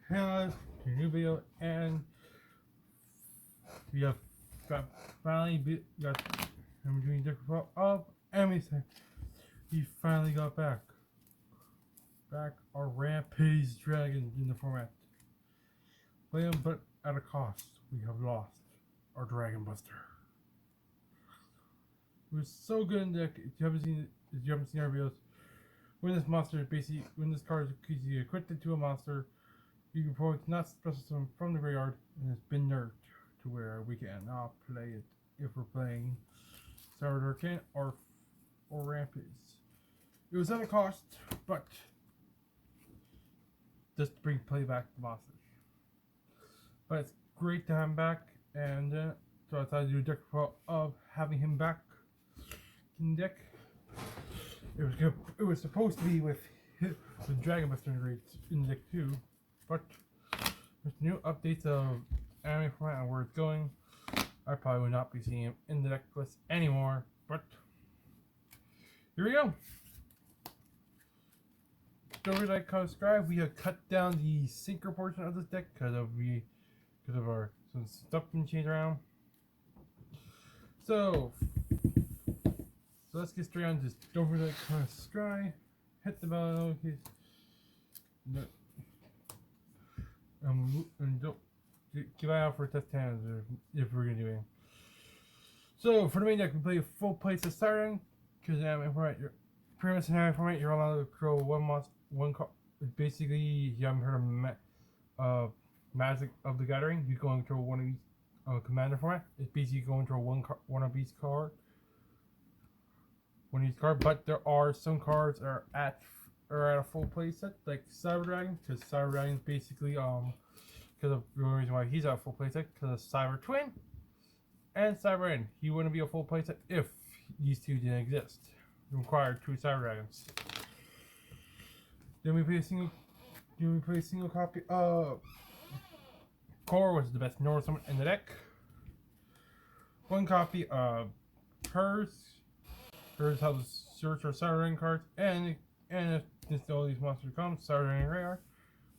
has a new video, and we have got him doing different of everything. He finally got back our Rampage Dragon in the format. Play him, but at a cost. We have lost our Dragon Buster. It was so good in deck. If you haven't seen our videos, when this monster basically, when this card is equipped to a monster, you can probably not special summon from the graveyard, and it's been nerfed to where we cannot play it if we're playing Sour Hurricane or Rampage. It was at a cost, but just to bring play back to monsters. But it's great to have him back, and so I thought I'd do a deck of having him back in the deck. It was good. It was supposed to be with the Dragon Buster in the deck too, but with new updates of anime format and where it's going, I probably would not be seeing him in the deck list anymore. But here we go. Don't forget to like, comment, subscribe. We have cut down the synchro portion of this deck because of our some stuff can change around. So let's get straight on. Just don't forget to comment, subscribe, hit the bell notification, and don't keep an eye out for test hands if we're gonna do it. So for the main deck, we play full plates of starting because you're pretty much in anime format. You're allowed to control one card. Basically, you haven't heard of Magic of the Gathering. You go and control one of these commander format. It's basically going to control one of each card. One of each card, but there are some cards are at a full play set, like Cyber Dragon, because Cyber Dragon is basically because of the reason why he's at a full play set, because of Cyber Twin and Cyber End. He wouldn't be a full play set if these two didn't exist. It required 2 Cyber Dragons. Then we play a single copy of Core, which is the best North summon in the deck. 1 copy of Hers. Hers has a search for Cyber Dragon cards, and if all these monsters come, Cyber Dragon and Graveyard.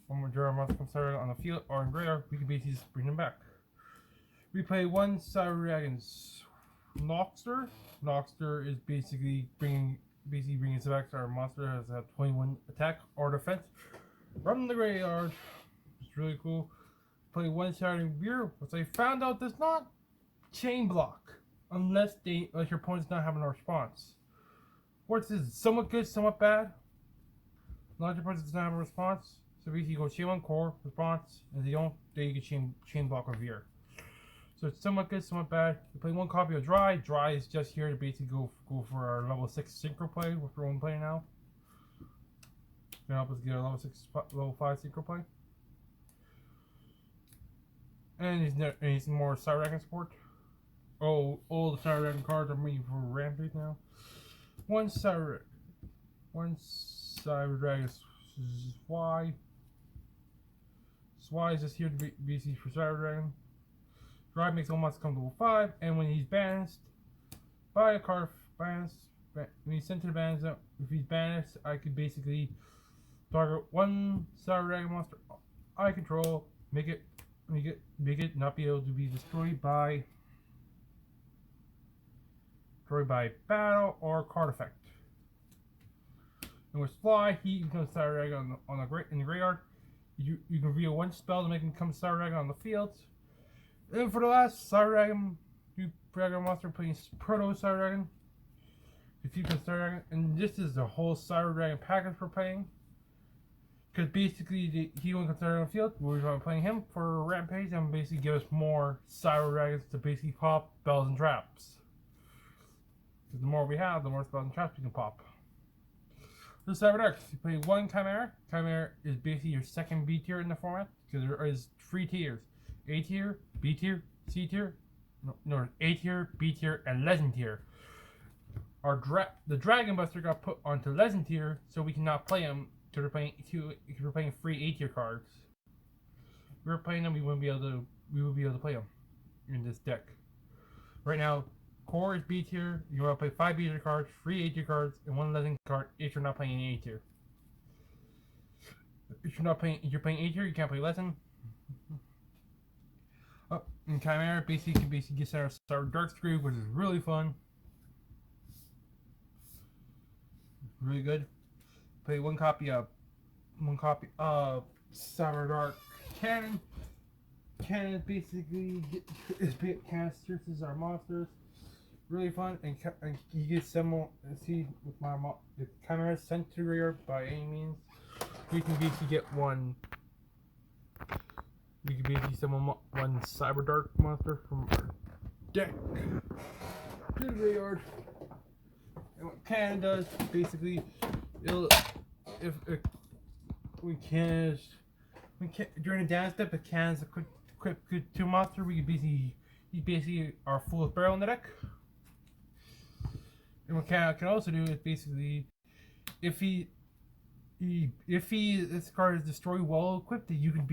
When we draw a monster from Cyber Dragon on the field or in Graveyard, we can basically just bring them back. We play 1 Cyber Dragon's Noxter. Noxter is basically bringing us back. Our monster has a 21 attack or defense from the graveyard. It's really cool. Play 1 Shattering Beer, which I found out does not chain block unless your opponent's not having a response. Which is somewhat good, somewhat bad. Not your opponent does not have a response, so basically you go chain 1 core response, and they don't, then you can chain block with Veer. So it's somewhat good, somewhat bad. You play 1 copy of Dry. Dry is just here to basically go for our level 6 synchro play, which we're only playing now. It's gonna help us get our level 5 synchro play. And he's more Cyber Dragon support. Oh, all the Cyber Dragon cards are made for Rampage now. 1 Cyber Dragon Swai. Swai is just here to be basically for Cyber Dragon. Drive makes all monsters come to level 5, and when he's banished by a card, when he's sent to the ban zone, if he's banished, I could basically target 1 Cyber Dragon monster I control, make it not be able to be destroyed by battle or card effect. And with Fly, he becomes Cyber Dragon in the graveyard. You can reveal 1 spell to make him become Cyber Dragon on the field. And for the last Cyber Dragon monster playing Proto Cyber Dragon. If you can Cyber Dragon, and this is the whole Cyber Dragon package we're playing. Because basically he won't consider on the field, we're going to be playing him for Rampage and basically give us more Cyber Dragons to basically pop spells and traps. Because the more we have, the more spells and traps we can pop. The Cyber Decks, you play 1 Chimera. Chimera is basically your second B tier in the format, because there is 3 tiers. A tier, B tier, C tier, no, A tier, B tier, and Legend tier. The Dragon Buster got put onto Legend tier, so we cannot play him because we're playing free A tier cards. If we were playing them, we would be able to play them in this deck. Right now, Core is B tier. You want to play 5 B tier cards, 3 A tier cards, and 1 Legend card if you're not playing any A tier. If you're playing A tier, you can't play Lesson. Oh, and Chimera basically gets our Dark Screw, which is really fun. Really good. Play one copy of Cyber Dark Cannon. Cannon basically Cannon searches our monsters. Really fun, and you get some. See, with the Chimera sent to rear by any means, we can basically get one. We can basically summon one Cyber Dark monster from our deck to the graveyard. And what Cannon does, basically, if during the down step, if Cannon's equipped to monster, we can basically our fullest barrel in the deck. And what Cannon can also do is basically, if this card is destroyed while equipped, you can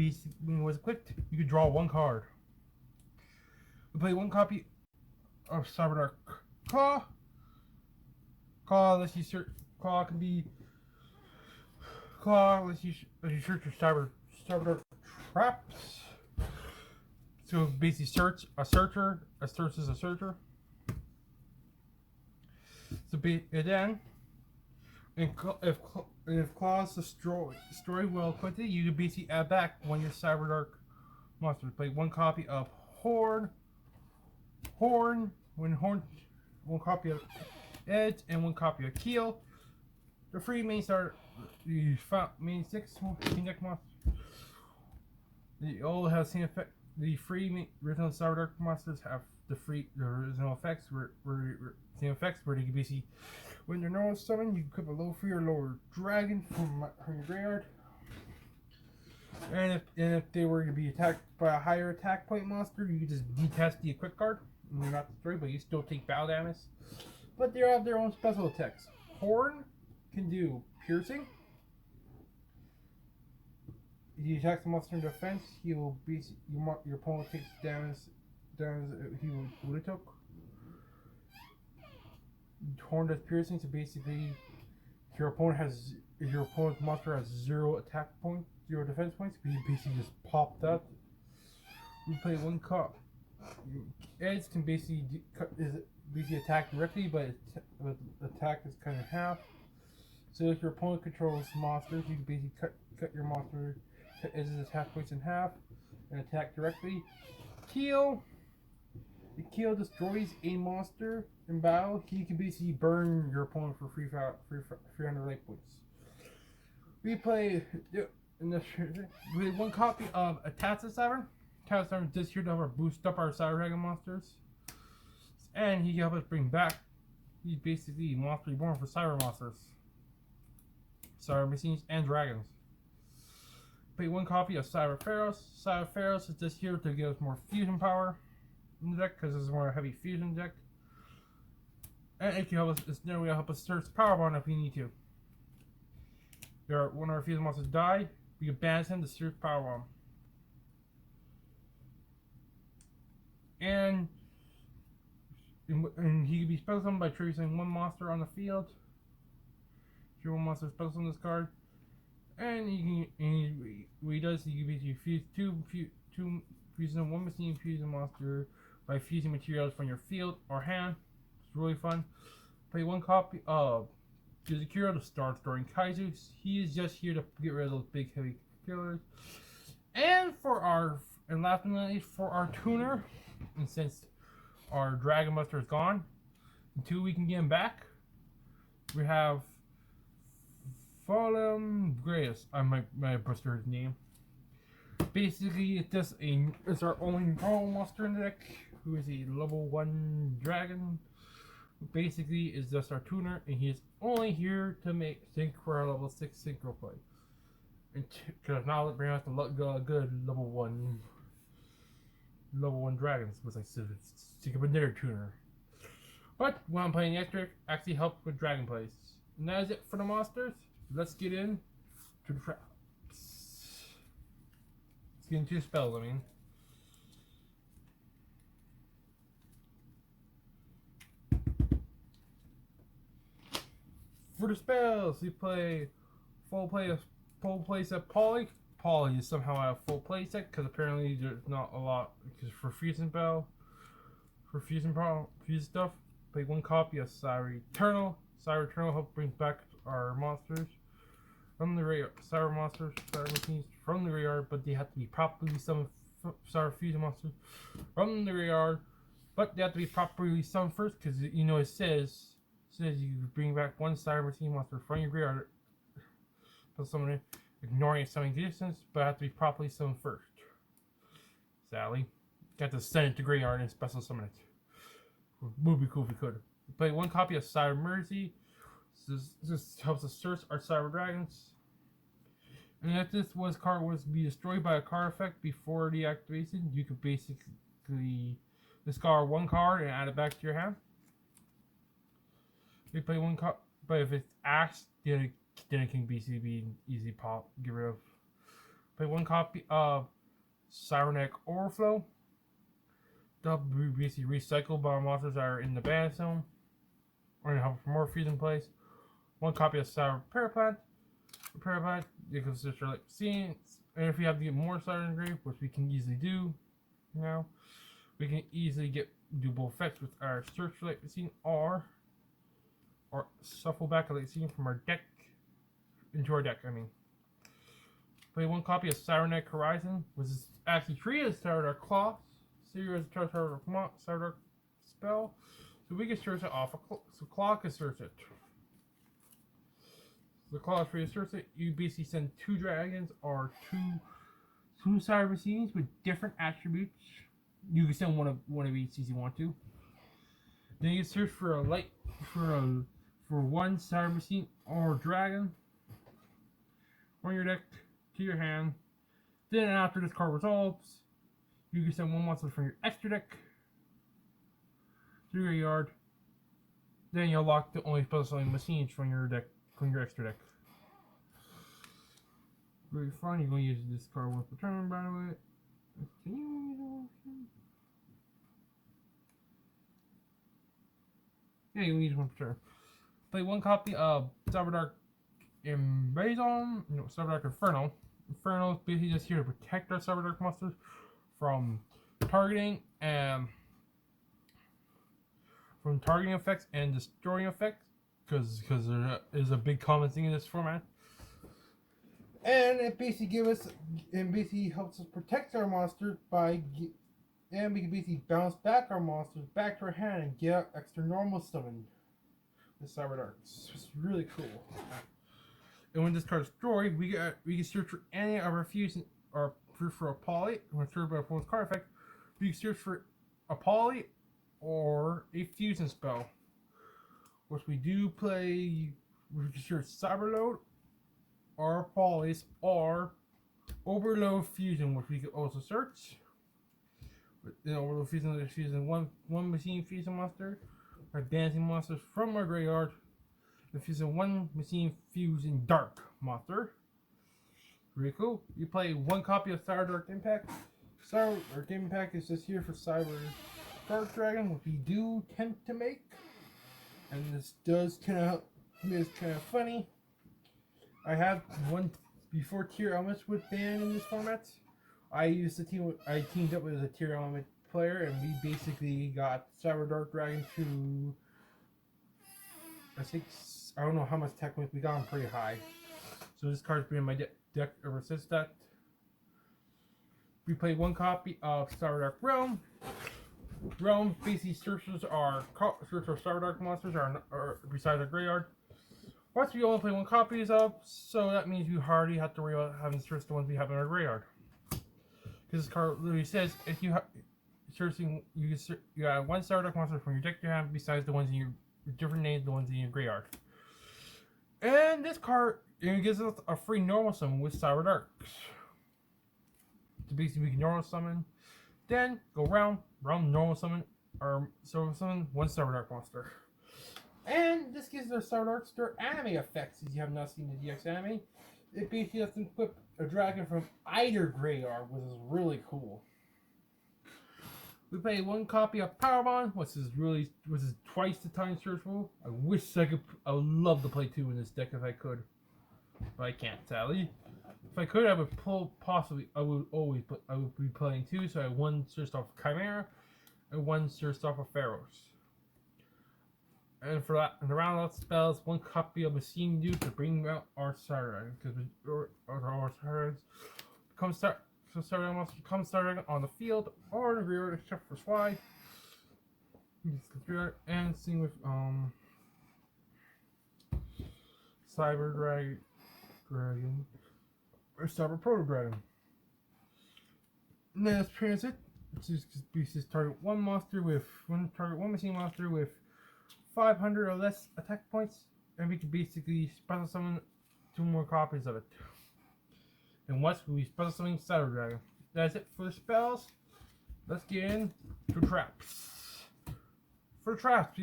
when it was equipped, you can draw one card. We play one copy of Cyber Dark Claw. Claw lets you search. Claw can be. Claw lets you search your Cyber Dark traps. So basically, search a searcher. A search is a searcher. So then, if Claws destroy well quickly, you can basically add back one of your Cyber Dark monsters. Play one copy of Horn, one copy of Edge, and one copy of Keel. The free main main 6 deck monsters. They all have same effect. The free original Cyber Dark monsters have the original effects same effects where they can basically, when they're normal summon, you can equip a low free or lower dragon from your graveyard. And if they were to be attacked by a higher attack point monster, you can just detach the equip card. And they're not destroyed, but you still take battle damage. But they have their own special attacks. Horn can do piercing. He attacks the monster in defense. He will be your opponent takes damage he would have took. Horn does piercing, so basically your opponent's monster has 0 attack points, 0 defense points, but you basically just pop that. We play one card. Edge can basically attack directly, but attack is kind of half. So if your opponent controls monsters, you can basically cut your monster, cut Edge's attack points in half, and attack directly. Keel. The Keel destroys a monster in battle. He can basically burn your opponent for 300 life points. We play one copy of Atatsa Cyber. Atatsa Cyber is here to help boost up our Cyber Dragon monsters. And he can help us bring back. He's basically Monster Reborn for Cyber monsters. Cyber machines and dragons. Play one copy of Cyber Pharaohs. Cyber Pharaohs is just here to give us more fusion power in the deck because this is more a heavy fusion deck. And it can help us. It's no way to help us search Power Bond if we need to. When our fusion monsters die, we can banish him to search Power Bomb. And he can be special summoned by tracing one monster on the field. If one monster special on this card, and what he does, he can basically fuse two fusion one machine fusion monster by fusing materials from your field or hand. It's really fun. Play one copy of Yuzakiro, the Star Destroying Kaiju. He is just here to get rid of those big heavy killers. And last but not least, for our tuner, and since our Dragon Buster is gone, until we can get him back, we have Fallen Grace. I might butcher his name. Basically, it's our only normal monster in the deck, who is a level 1 dragon. Basically, is just our tuner, and he is only here to make sync for our level 6 synchro play. And because now bring us the good level 1 dragons, was like think of another tuner. But when I'm playing extra, actually help with dragon plays. And that is it for the monsters. Let's get in to the traps. Let's get into the spells, I mean. For the spells, we play full play of full playset Polly. Polly is somehow out of full playset because apparently there's not a lot because for Fusion Bell, for Fusion stuff. Play one copy of Cyber Eternal. Cyber Eternal help bring back our monsters from the graveyard. Cyber monsters, cyber machines from the graveyard, but they have to be properly summoned. Cyber Fusion monsters from the graveyard, but they have to be properly summoned first because you know it says you bring back one cyber machine monster from your graveyard. But someone ignoring its summoning distance, but have to be properly summoned first. Sally, got to send it to graveyard and special summon it. Would be cool if we could. Play one copy of Cyber Mercy. This helps us search our Cyber Dragons. And if this card was to be destroyed by a card effect before the activation, you could basically discard one card and add it back to your hand. We play one card, but if it's axed, then it can basically be easy pop, get rid of. Play one copy of Cybernetic Overflow. They'll be basically recycled by monsters that are in the ban zone, or in help for more fusion plays. One copy of Cyber Paraplant. You can search for like scenes, and if we have to get more Cyber Engrave, which we can easily do now, we can easily do both effects with our search for like scene or shuffle back a late scene from our deck into our deck. Play one copy of Cybernetic Horizon, which is actually treated as Cyberdark Claw. Series as a Cyberdark spell, so we can search it off. So Claw can search it. The Claw is free to search it. You basically send two dragons or two cyber machines with different attributes. You can send one of each if you want to. Then you can search for for one cyber machine or dragon from your deck to your hand. Then after this card resolves, you can send one monster from your extra deck to your yard. Then you'll lock the only special machines from your deck, from your extra deck. Very fun. You're going to use this card once per turn, by the way. Can you use it? Yeah, you can use one per turn. Play one copy of Cyberdark Invasion. No, Cyberdark Inferno. Inferno is basically just here to protect our Cyberdark monsters from targeting effects and destroying effects, because there is a big common thing in this format. And it basically helps us protect our monsters and we can basically bounce back our monsters back to our hand and get out extra normal summon the Cyberdark. It's really cool. And when this card is destroyed, we can search for any of our fusion or for a poly. When search by a opponent's card effect, we can search for a poly or a fusion spell. Which we do play. We can search Cyberload or polys or Overload Fusion, which we can also search. Overload Fusion is using one machine fusion monster or dancing monsters from our graveyard. If using one machine fusion dark monster. Really cool. You play one copy of Cyberdark Impact. Cyberdark Impact is just here for Cyber Dark Dragon, which we do tend to make. And this does kind of funny. I have one before Tier Elements was banned in this format. I teamed up with a Tier Element player, and we basically got Cyber Dark Dragon to, I don't know how much tech we got him pretty high. So this card's been in my deck ever since that. We played one copy of Cyberdark Realm. Realm basically searches our Cyberdark monsters are beside our graveyard. Once we only play one copy of, so that means we hardly have to worry about having to search the ones we have in our graveyard. Because this card literally says if you got one Cyberdark monster from your deck to hand besides the ones in your different names, the ones in your graveyard. And this card gives us a free normal summon with Cyberdarks. So basically we can normal summon, then go round normal summon, or summon one Cyberdark monster. And this gives our Cyberdarks their anime effects, if you have not seen the DX anime. It basically lets them equip a dragon from either graveyard, which is really cool. We play one copy of Powerbond, which is twice the time searchable. I would love to play two in this deck if I could, but I can't, sadly. If I could, I would pull possibly. I would always, but I would be playing two. So I have one Sir Stuff Chimera and one Sir Stuff of Pharaohs. And for that, and around that spells, one copy of Machine Dude to bring out our Stardragon, because our Stardragons become Stardragon monster become Stardragon on the field or in the rear, except for Swag. And same with Cyber Dragon or Cyber Proto Dragon. And then as Transit, which is target one machine monster with 500 or less attack points, and we can basically special summon 2 more copies of it. And once we special summon Cyber Dragon. That's it for the spells. Let's get into traps. For traps,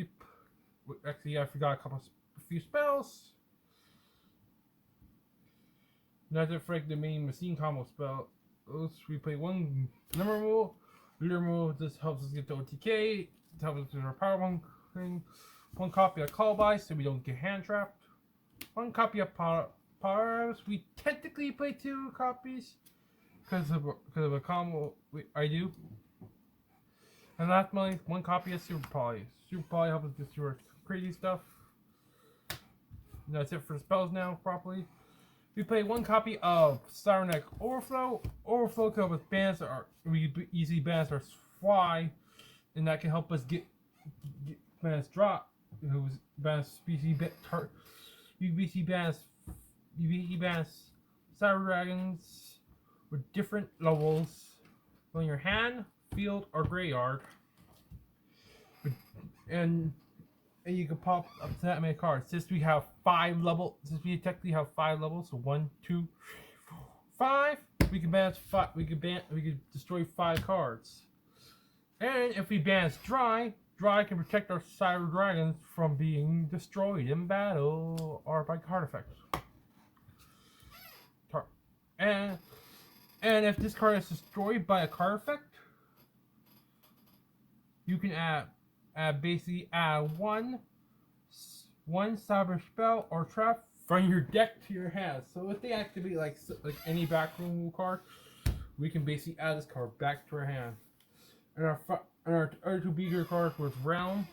actually I forgot a few spells. That's it for the main machine combo spell. We play one limb removal. Limb removal just helps us get the OTK. It helps us get our power one thing. One copy of Call By so we don't get hand trapped. One copy of Power Arms. We technically play 2 copies because of a combo I do. And lastly, one copy of Super Poly. Super Poly helps us get through our crazy stuff. And that's it for the spells now properly. We play one copy of Cyberneck Overflow. Overflow can help us balance we easily balance our Fly, and that can help us get balance drop. Who's balance species UBC balance Cyber Dragons with different levels on your hand, field, or graveyard. And you can pop up to that many cards. Since we have 5 levels, we so 1, 2, 3, 4, 5. We can balance 5. We can destroy 5 cards. And if we balance Dry can protect our Cyber Dragons from being destroyed in battle or by card effects. And if this card is destroyed by a card effect, you can basically add one cyber spell or trap from your deck to your hand. So if they activate like any backroom card, we can basically add this card back to our hand. And our other 2 bigger cards was Realm,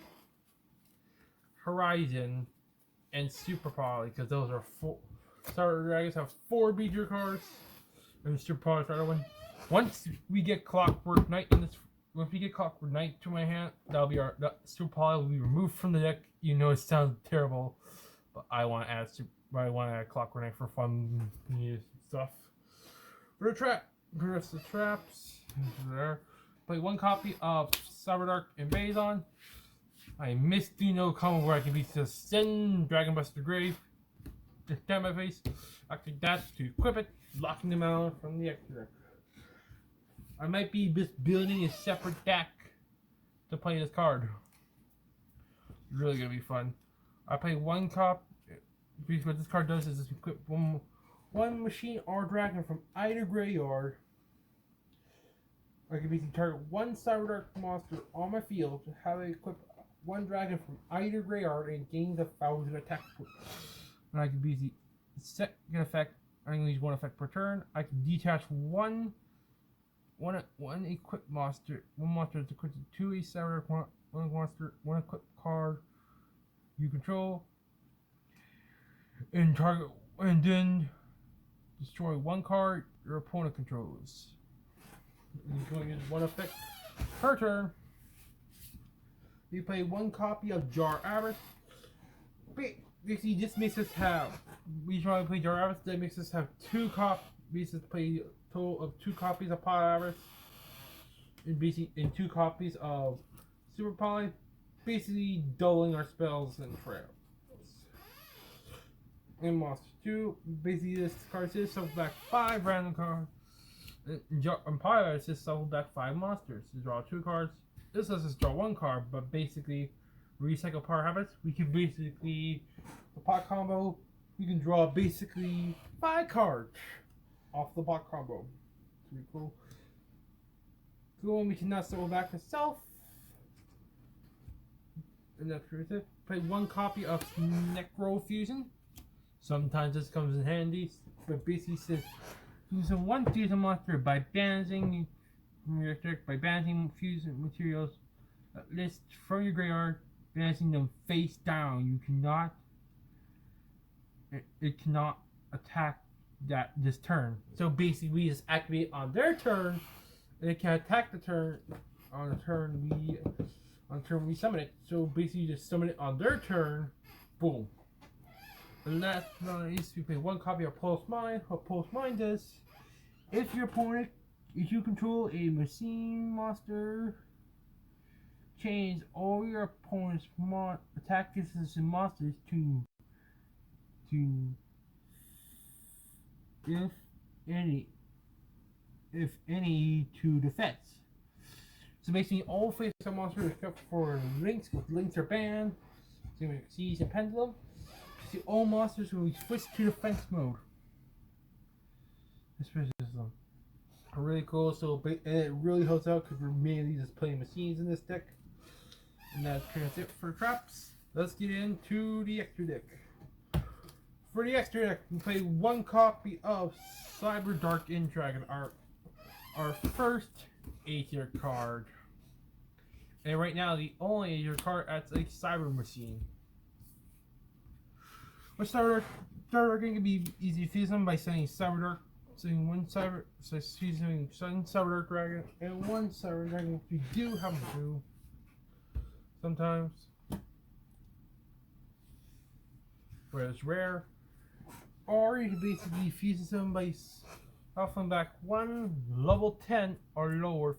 Horizon, and Super Poly, because those are 4. Cyber Dragons have 4 bigger cards, and Super Poly is the other one. Once we get Clockwork Knight to my hand, Super Poly will be removed from the deck. You know it sounds terrible, but I want to add Clockwork Knight for fun stuff. For the rest of the traps, there. Play one copy of Cyberdark Invasion. I missed no combo where I can be to send Dragon Buster Grave to stand my face. After that, to equip it, locking them out from the extra deck. I might be just building a separate deck to play this card. It's really gonna be fun. I play one cop. What this card does is just equip one machine or dragon from either graveyard. I can basically target one Cyberdark monster on my field to have it equip one dragon from either graveyard and gains 1,000 attack points. And I can basically set an effect. I can use one effect per turn. I can detach one equipped monster. One monster is equipped to 2 Cyberdark one monster, one equipped card you control, and target, and then destroy one card your opponent controls. You're going to use one effect per turn. We play one copy of Jar Abbot. Basically, this makes us have. We try to play Jar Abbot. That makes us have 2 copies. We just play a total of 2 copies of Power Abbot. And basically, 2 copies of Super Poly. Basically, doubling our spells and trails. In Monster 2, basically this card says shuffle back 5 random cards. And Power says shuffle back 5 monsters to draw 2 cards. This lets us draw 1 card, but basically recycle Power Habits. We can basically the pot combo. We can draw basically 5 cards off the pot combo. It's pretty cool. Cool, and we can now shuffle back itself. And that's pretty it. Play 1 copy of Necro Fusion. Sometimes this comes in handy, but basically says Use one fusion monster by banishing fusion materials list from your graveyard, banishing them face down. You cannot. It cannot attack this turn. So basically, we just activate on their turn. It can attack the turn on the turn we summon it. So basically, you just summon it on their turn. Boom. And last but not least, we play one copy of Pulse Mind. What Pulse Mind does, if you control a machine monster, change all your opponent's attack distances and monsters to if any to defense. So basically, all face-up monsters except for Lynx, with Lynx are banned. So we see and Pendulum. See all monsters will be switched to defense mode. This is really cool. So and it really helps out because we're mainly just playing machines in this deck. And that's pretty much it for traps. Let's get into the extra deck. For the extra deck, we play one copy of Cyber Dark End Dragon, our first A-tier card. And right now, the only A-tier card that's a Cyber Machine. With Cyber Dark can be easy to fuse them by sending Cyber Dark, sending one Cyber, so fusing one Cyber Dark Dragon and one Cyber Dragon, which we do have to do sometimes, where it's rare. Or you can basically fuse them by offering back one level 10 or lower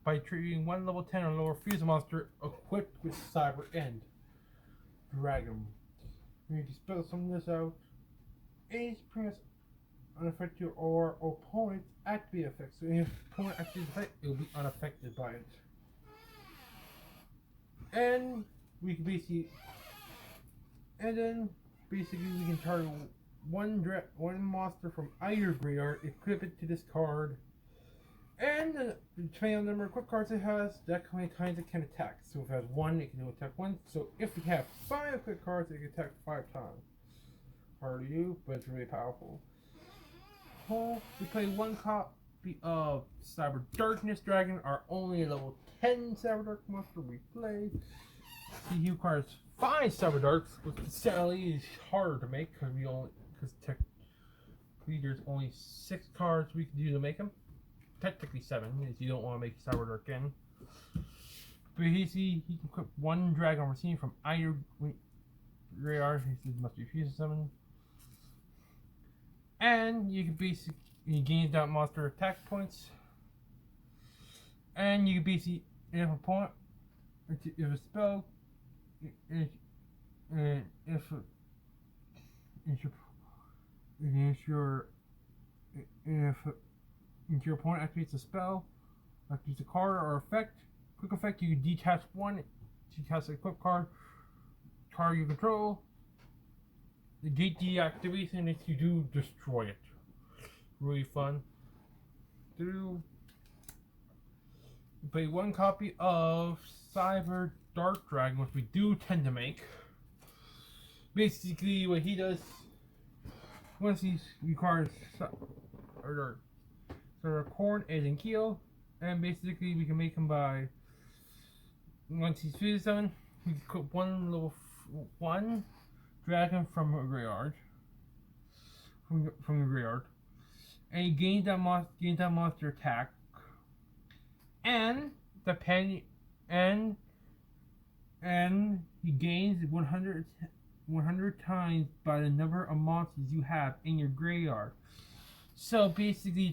by treating one level 10 or lower fuse monster equipped with Cyber End Dragon. You can spell some of this out. Any press unaffected or opponent's activate effect. So if opponent activates effect, it will be unaffected by it. And we can basically, and then basically we can target one monster from either graveyard, equip it to this card, and depending on the number of quick cards it has, that how many times it can attack. So if it has one, it can attack one. So if we have 5 quick cards, it can attack 5 times. Hard to do, but it's really powerful. We play one copy of Cyber Darkness Dragon, our only level 10 Cyber Dark monster we play. He requires 5 Cyber Darks, which sadly is harder to make because technically there's only 6 cards we can do to make him. Technically 7 if you don't want to make Cyber Dark in. But he can equip one Dragon Machine from either graveyard. He must be fused summon. And you can basically gain that monster attack points. And you can basically, if a spell, if your opponent activates a spell, activates a card or effect, quick effect, you can detach one, detach a equip card you control. The gate deactivation if you do destroy it. Really fun to do. Play one copy of Cyber Dark Dragon, which we do tend to make. Basically, what he does, once he requires Corn, Edge, and Keel, and basically we can make him by, once he's fused on, we can put one level 1 dragon from a graveyard, from the graveyard, and he gains that monster attack, and he gains 100 times by the number of monsters you have in your graveyard. So basically,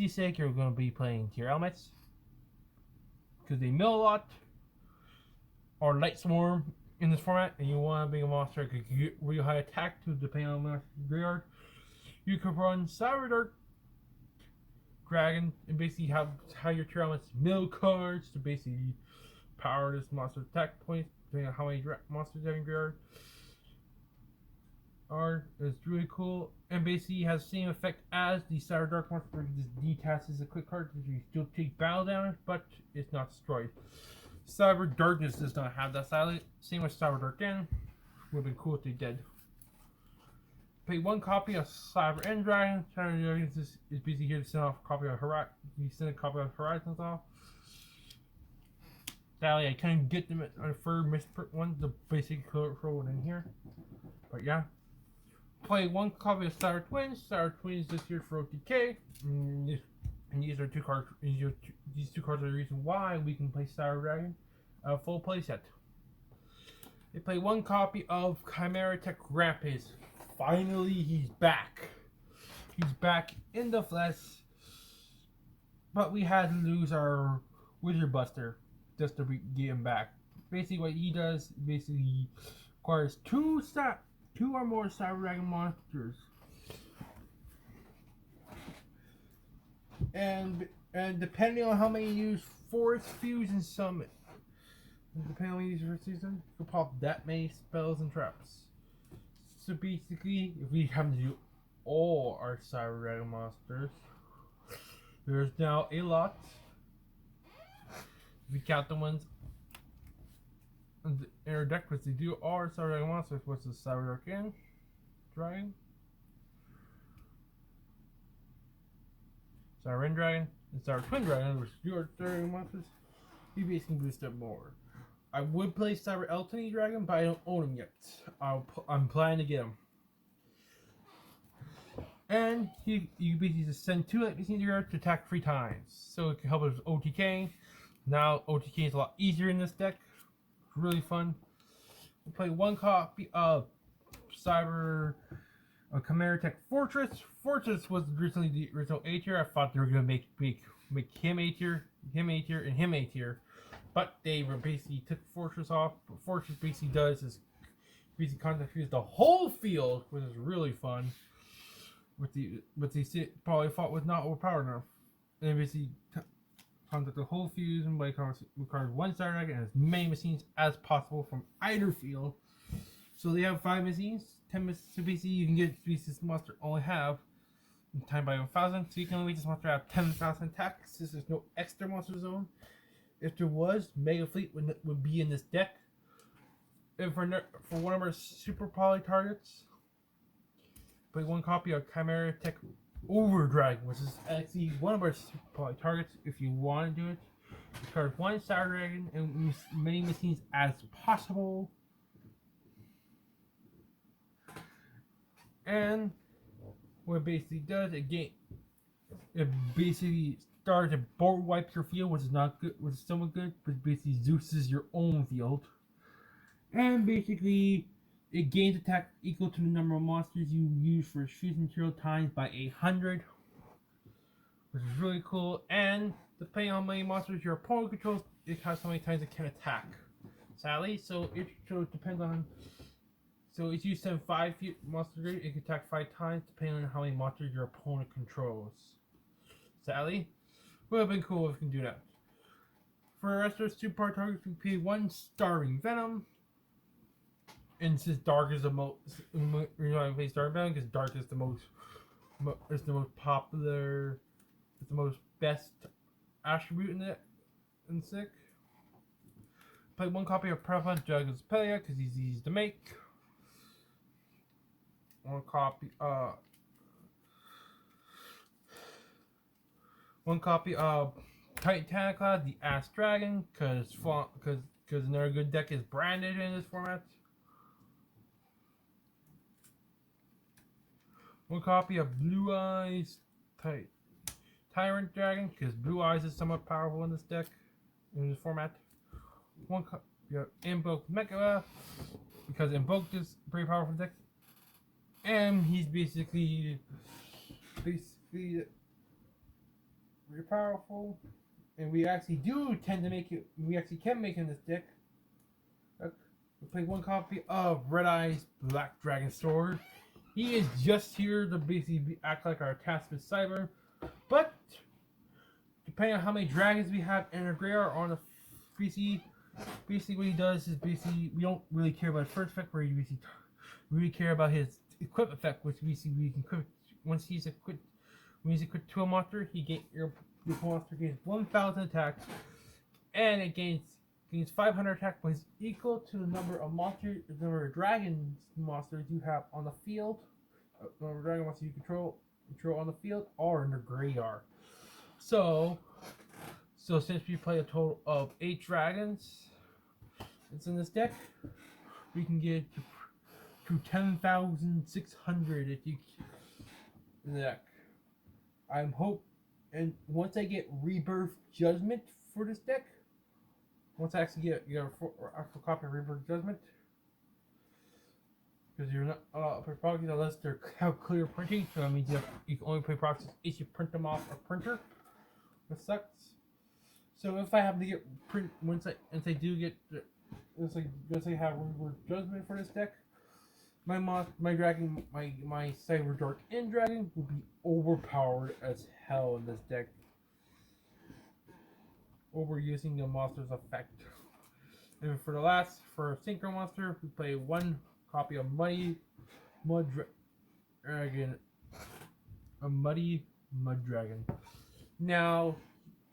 say you're going to be playing tier elements because they mill a lot, or Light Swarm in this format, and you want to be a monster that can get real high attack to depending on the graveyard. You can run Cyber Dark Dragon and basically have your tier elements mill cards to basically power this monster's attack points depending on how many monsters you have in graveyard. It's really cool, and basically has the same effect as the Cyber Dark monster, where it just detaches a quick card, which you still take battle damage, but it's not destroyed. Cyber Darkness does not have that style. Same with Cyber Dark End. Would have been cool if they did. Pay one copy of Cyber End Dragon. Cyber Dragon is basically here to send off a copy of Horizon. You send a copy of Horizons off. Sadly, I couldn't get them on the third misprint one, the basic throw it in here. But yeah. Play one copy of Cyber Twins. Cyber Twins this year for OTK. And these are two cards. These two cards are the reason why we can play Cyber Dragon full playset. They play one copy of Chimera Tech Rampage. Finally, he's back. He's back in the flesh. But we had to lose our Wizard Buster just to get him back. Basically, what he does basically requires two or more Cyber Dragon monsters. And depending on how many you use, Force Fuse and Summit. Depending on how many you use for season, you can pop that many spells and traps. So basically, if we have to do all our Cyber Dragon monsters, there's now a lot. If we count the ones in our deck, which they do all our Cyber Dragon monsters, which is Cyber Dragon, Cyber End Dragon, and Cyber Twin Dragon, which do our Dragon monsters, we basically boost up more. I would play Cyber Eltony Dragon, but I don't own him yet. I'm planning to get him. And you basically just send 2 Lightning Machines to attack 3 times. So it can help us with OTK. Now OTK is a lot easier in this deck. It's really fun. We'll play one copy of Cyber Chimera Tech Fortress. Fortress was originally the original A tier. I thought they were gonna make him A tier, him A tier, and him A tier. But they were basically took Fortress off. What Fortress basically does is basically contact the whole field, which is really fun. With the probably fought with not overpowered enough. And basically contact the whole fuse and play requires 1 Cyber Dragon and as many machines as possible from either field. So they have 5 machines, 10 machines. So basically you can get this monster only have time by 1,000. So you can only make this monster have 10,000 attacks. This is no extra monster zone. If there was, Mega Fleet would be in this deck. And for one of our super poly targets, play one copy of Chimera Tech Over Dragon, which is actually one of our super poly targets. If you want to do it, discard 1 Cyber Dragon and many machines as possible. And what it basically does, it basically starts to board wipe your field, which is not good, which is somewhat good, but basically Zeus's your own field. And basically, it gains attack equal to the number of monsters you use for fusing material times by 100, which is really cool. And depending on how many monsters your opponent controls, it has how many times it can attack. Sadly, so it depends on. So if you send 5 monsters, it can attack 5 times, depending on how many monsters your opponent controls. Sadly, would have been cool if we can do that. For the rest of the super targets, we pay 1 Starving Venom. And since Dark is the most, you know, I play Starving Venom because Dark is the most popular, it's the most best attribute in Sick. Play 1 copy of Prevalent Juggles Pelia because he's easy to make. 1 copy of Titan Cloud, the Ass Dragon, because another good deck is branded in this format. 1 copy of Blue Eyes Tyrant Dragon, because Blue Eyes is somewhat powerful in this deck, in this format. 1 copy of Invoke Mecha, because Invoke is a pretty powerful deck. And he's basically very powerful. And we actually do tend to make it, we actually can make in this deck. We play 1 copy of Red Eyes Black Dragon Sword. He is just here to basically act like our Taskmaster Cyber, but depending on how many dragons we have in our graveyard on the PC, basically what he does is basically we don't really care about his first effect, where we really care about his equip effect, which basically we can equip once he's equipped. When he's equipped to a monster, your monster gains 1,000 attacks, and it gains 500 attack points equal to the number of dragon monsters you have on the field. dragon monster you control on the field are in the graveyard. So since we play a total of 8 dragons, it's in this deck, we can get to 10,600 if you in the deck. I'm hope, and once I get Rebirth Judgment for this deck, once I actually get a actual copy of Rebirth Judgment, because you're not allowed to play proxies unless they have clear printing. So that means you can only play proxies if you print them off a printer. That sucks. So if I happen to get print once I do get let's say have Rebirth Judgment for this deck, my dragon, my Cyber Dark End Dragon will be overpowered as hell in this deck. Overusing the monster's effect. And for Synchro Monster, we play 1 copy of Muddy Mud Dragon. A Muddy Mud Dragon. Now,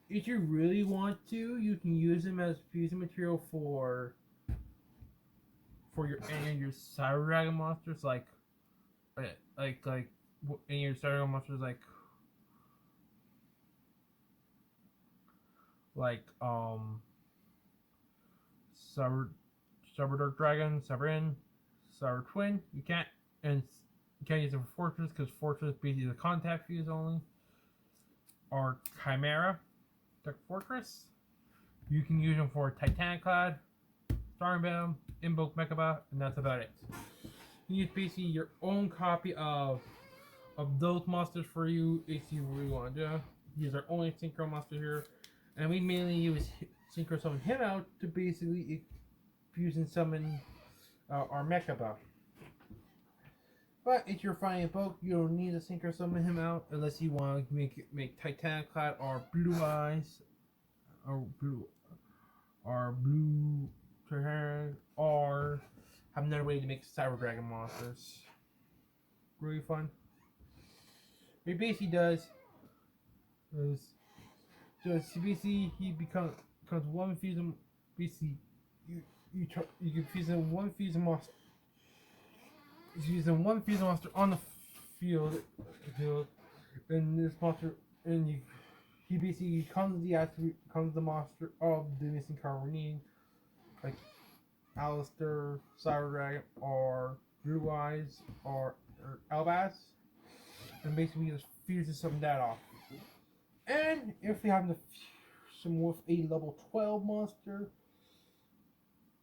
if you really want to, you can use him as fusion material for your Cyber Dragon monsters, like any of your Cyber Dragon monsters, Cyber Dark Dragon, Cyber Cyber Twin. You can't use it for Fortress because Fortress basically the contact fuse only. Or Chimera Dark Fortress. You can use them for Titaniclad, Stormbound, Invoke Mechaba, and that's about it. You use basically your own copy of those monsters for you if you really want to do it. He's our only Synchro monster here. And we mainly use Synchro Summon him out to basically fusion summon our Mechaba. But if you're fighting a boat, you don't need to Synchro Summon him out unless you want to make Titaniclad or Blue Eyes or Blue or have another way to make Cyber Dragon monsters. Really fun. What he basically does is basically he becomes one fusion. Basically, you can fusion one fusion monster. He's using one fusion monster on the field, and this monster, and he basically becomes the monster of the missing card we need, like Alistair, Cyber Dragon, or Blue Eyes, or Albaz, and basically just fuses some of that off. And if we have some with a level 12 monster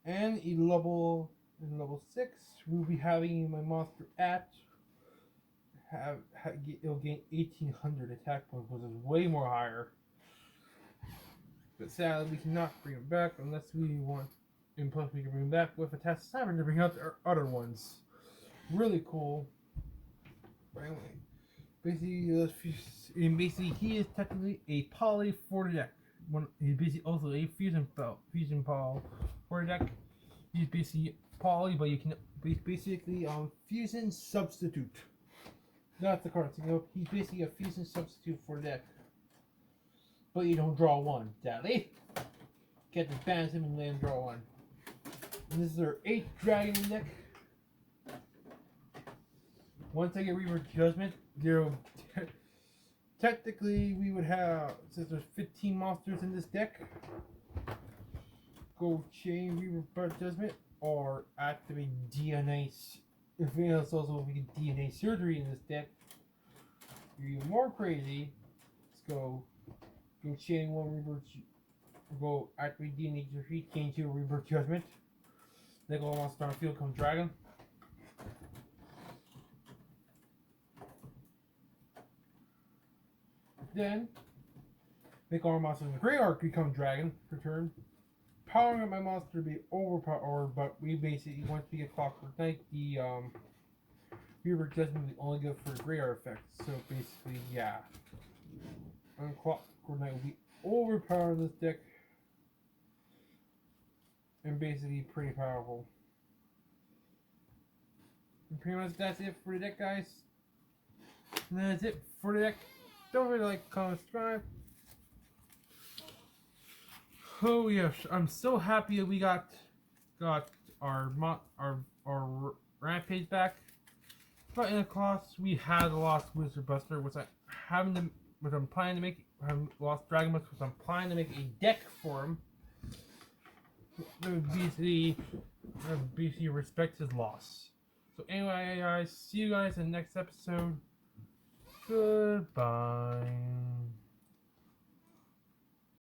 and a level 6, we'll be having my monster it'll gain 1800 attack points, which is way more higher. But sadly, we cannot bring it back unless we want. And plus, we can bring it back with a Test 7 to bring out our other ones. Really cool. But anyway, basically, he is technically a poly for the deck. He's basically also a fusion poly for the deck. He's basically poly, but you can basically fusion substitute. That's the card. So he's basically a fusion substitute for the deck. But you don't draw 1, sadly. Get to banish him and land draw 1. And this is our 8th dragon deck. Once I get Rebirth Judgment, technically we would have, since there's 15 monsters in this deck, go chain Rebirth Judgment or activate DNA. If we also get DNA surgery in this deck, you're even more crazy. Let's go chain 1 Rebirth, go activate DNA surgery, chain 2 Rebirth Judgment. Then go on Star Field, come Dragon. Then make all our monsters in the graveyard become dragon per turn. Powering up my monster to be overpowered, but we basically, once we get Clockwork Knight, the Rebirth Judgment will be only good for the graveyard effects. So basically, yeah. And Clockwork Knight will be overpowered in this deck. And basically pretty powerful. And pretty much that's it for the deck, guys. And that's it for the deck. Don't forget to like, comment, subscribe. Oh yes, I'm so happy that we got our Rampage back. But in the cost, we had the Lost Wizard Buster, which I'm planning to make. I have Lost Dragon Buster, which I'm planning to make a deck for him. BC respects his loss. So anyway, guys, see you guys in the next episode. Goodbye.